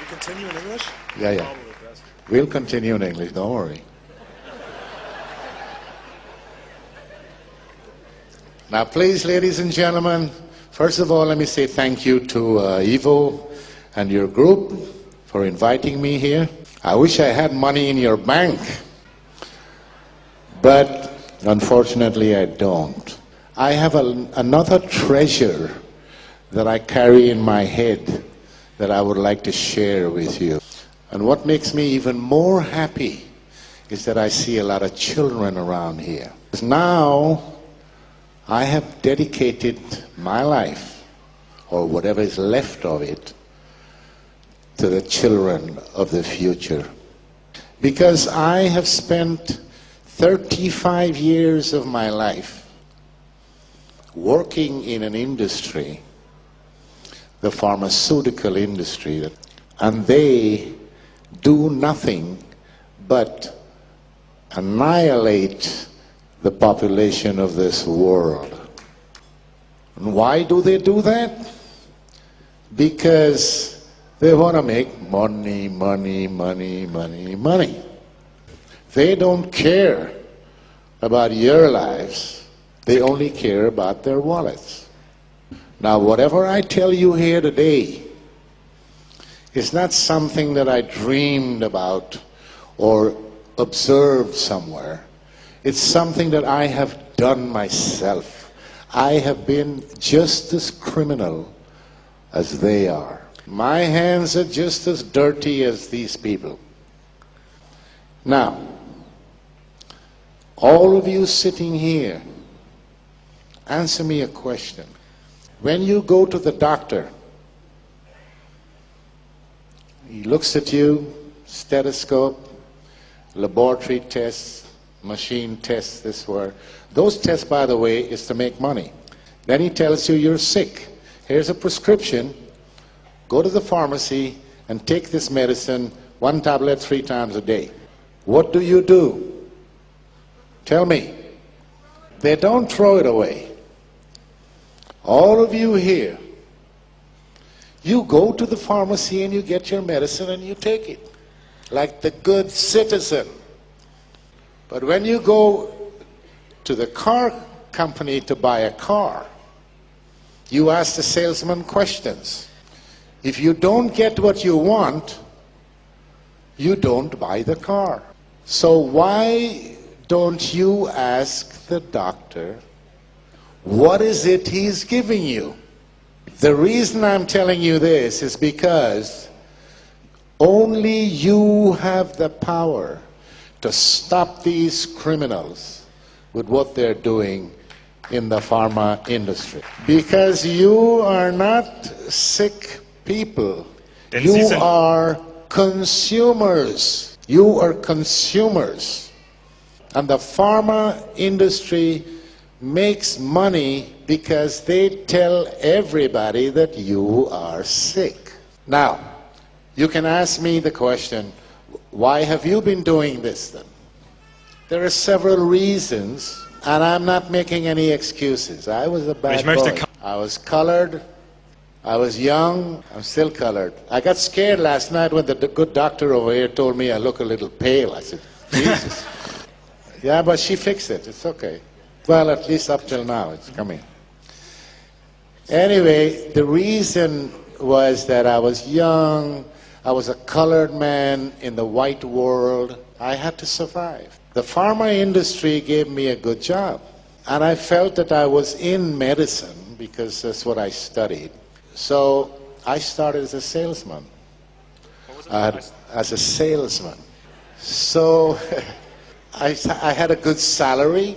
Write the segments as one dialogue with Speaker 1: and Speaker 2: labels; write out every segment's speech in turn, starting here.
Speaker 1: continue in English?
Speaker 2: Yeah.
Speaker 1: Probably best.
Speaker 2: We'll continue in English, don't worry. Now, please, ladies and gentlemen, first of all, let me say thank you to Ivo and your group for inviting me here. I wish I had money in your bank, but unfortunately I don't. I have another treasure that I carry in my head that I would like to share with you. And what makes me even more happy is that I see a lot of children around here. Now, I have dedicated my life, or whatever is left of it, to the children of the future. Because I have spent 35 years of my life working in an industry, the pharmaceutical industry, and they do nothing but annihilate the population of this world. And why do they do that? Because they want to make money, money, money, money, money. They don't care about your lives. They only care about their wallets. Now, whatever I tell you here today is not something that I dreamed about or observed somewhere. It's something that I have done myself. I have been just as criminal as they are. My hands are just as dirty as these people. Now, all of you sitting here, answer me a question. When you go to the doctor, he looks at you, stethoscope, laboratory tests, machine tests, this were. Those tests, by the way, is to make money. Then he tells you you're sick. Here's a prescription. Go to the pharmacy and take this medicine, 1 tablet 3 times a day. What do? Tell me. They don't throw it away. All of you here, you go to the pharmacy and you get your medicine and you take it, like the good citizen. But when you go to the car company to buy a car, you ask the salesman questions. If you don't get what you want, you don't buy the car. So why don't you ask the doctor, what is it he's giving you? The reason I'm telling you this is because only you have the power to stop these criminals with what they're doing in the pharma industry. Because you are not sick people. You are consumers. You are consumers. And the pharma industry makes money because they tell everybody that you are sick. Now, you can ask me the question, why have you been doing this then? There are several reasons, and I'm not making any excuses. I was a bad boy. I was colored. I was young. I'm still colored. I got scared last night when the good doctor over here told me I look a little pale. I said, Jesus. Yeah, but she fixed it. It's okay. Well, at least up till now, it's coming. Anyway, the reason was that I was young. I was a colored man in the white world. I had to survive. The pharma industry gave me a good job. And I felt that I was in medicine because that's what I studied. So I started as a salesman. As a salesman. So I had a good salary.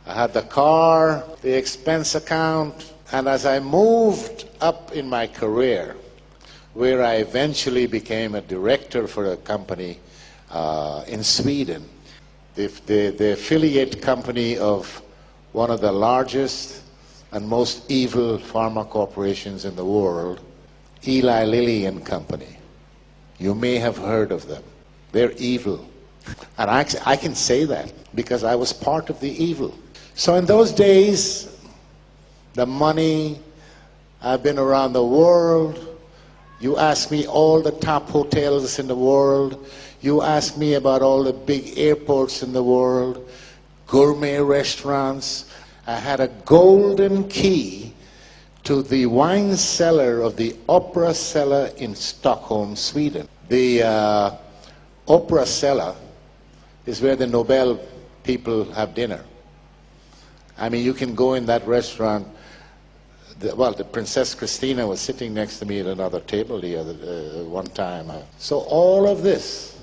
Speaker 2: I had the car, the expense account, and as I moved up in my career, where I eventually became a director for a company in Sweden, the affiliate company of one of the largest and most evil pharma corporations in the world, Eli Lilly and Company. You may have heard of them. They're evil. And I can say that because I was part of the evil. So in those days, the money, I've been around the world, You ask me all the top hotels in the world. You ask me about all the big airports in the world, gourmet restaurants. I had a golden key to the wine cellar of the Opera Cellar in Stockholm, Sweden. The Opera Cellar is where the Nobel people have dinner. I mean, you can go in that restaurant. The Princess Christina was sitting next to me at another table the other one time. So all of this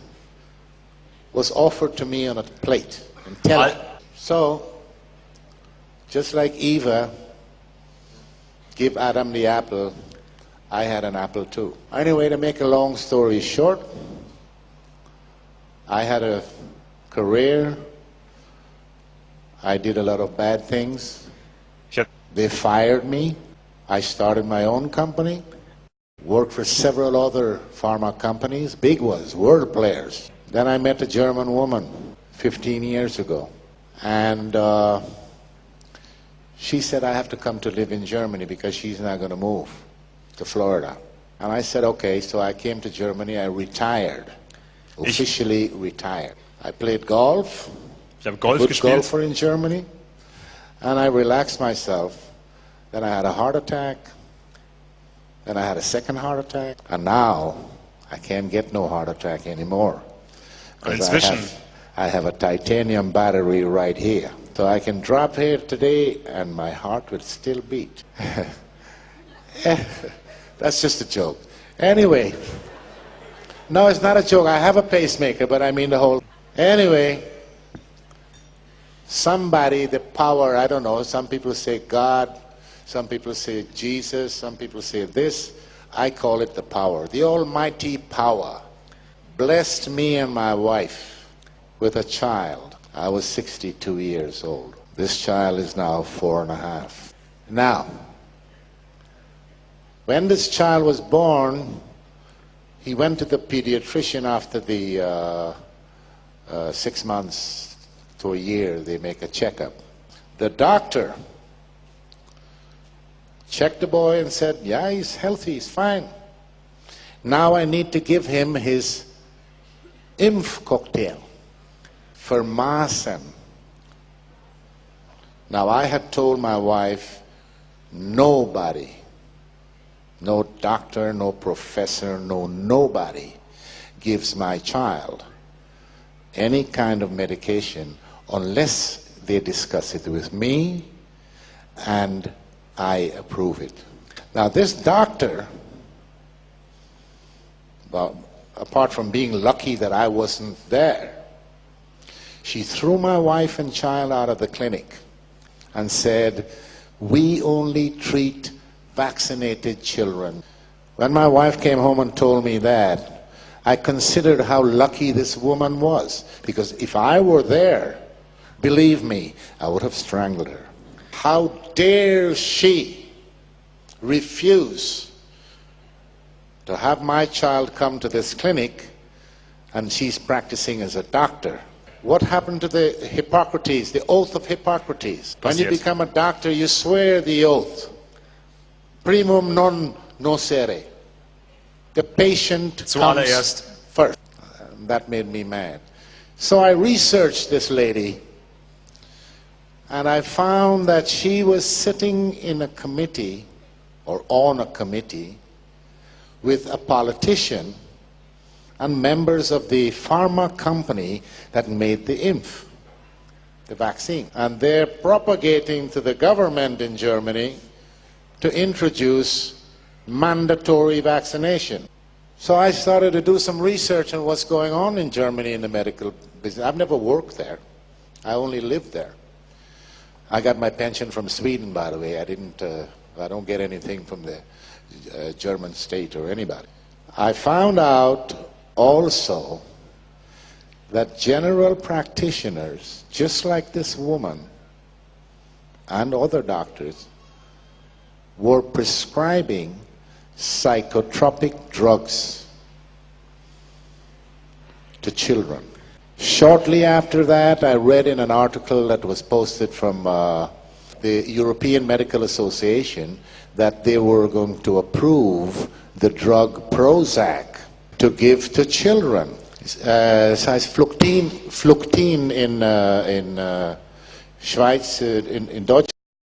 Speaker 2: was offered to me on a plate and telly. So, just like Eva give Adam the apple, I had an apple too. Anyway, to make a long story short, I had a career. I did a lot of bad things.
Speaker 1: Sure.
Speaker 2: They fired me. I started my own company, worked for several other pharma companies, big ones, world players. Then I met a German woman 15 years ago. And she said I have to come to live in Germany because she's not going to move to Florida. And I said, okay, so I came to Germany. I retired, officially retired. I played golf,
Speaker 1: Ich habe Golf
Speaker 2: good
Speaker 1: gespielt.
Speaker 2: golfer in Germany, and I relaxed myself. Then I had a heart attack, then I had a second heart attack, and now I can't get no heart attack anymore. 'Cause
Speaker 1: Inzwischen
Speaker 2: I have a titanium battery right here. So I can drop here today and my heart will still beat. That's just a joke. Anyway, no, it's not a joke. I have a pacemaker, but I mean the whole... Anyway, somebody, the power, I don't know, some people say God, some people say Jesus, some people say this. I call it the power. The almighty power blessed me and my wife with a child. I was 62 years old. This child is now 4.5. Now, when this child was born, he went to the pediatrician after the 6 months to a year, they make a checkup. The doctor checked the boy and said, yeah, he's healthy, he's fine. Now I need to give him his Impf cocktail. Pharma. Now I had told my wife, nobody, no doctor, no professor, nobody gives my child any kind of medication unless they discuss it with me and I approve it. Now this doctor, well, apart from being lucky that I wasn't there, she threw my wife and child out of the clinic and said, we only treat vaccinated children. When my wife came home and told me that, I considered how lucky this woman was, because if I were there, believe me, I would have strangled her. How dare she refuse to have my child come to this clinic and she's practicing as a doctor? What happened to the Hippocrates, the oath of Hippocrates? When you become a doctor, you swear the oath. Primum non nocere. The patient comes first. And that made me mad. So I researched this lady, and I found that she was sitting in a committee, or on a committee, with a politician and members of the pharma company that made the Impf, the vaccine. And they're propagating to the government in Germany to introduce mandatory vaccination. So I started to do some research on what's going on in Germany in the medical business. I've never worked there. I only lived there. I got my pension from Sweden, by the way. I don't get anything from the German state or anybody. I found out also that general practitioners, just like this woman and other doctors, were prescribing psychotropic drugs to children. Shortly after that, I read in an article that was posted from the European Medical Association that they were going to approve the drug Prozac to give to children. Das heißt Fluctin in Schweiz, in Deutschland.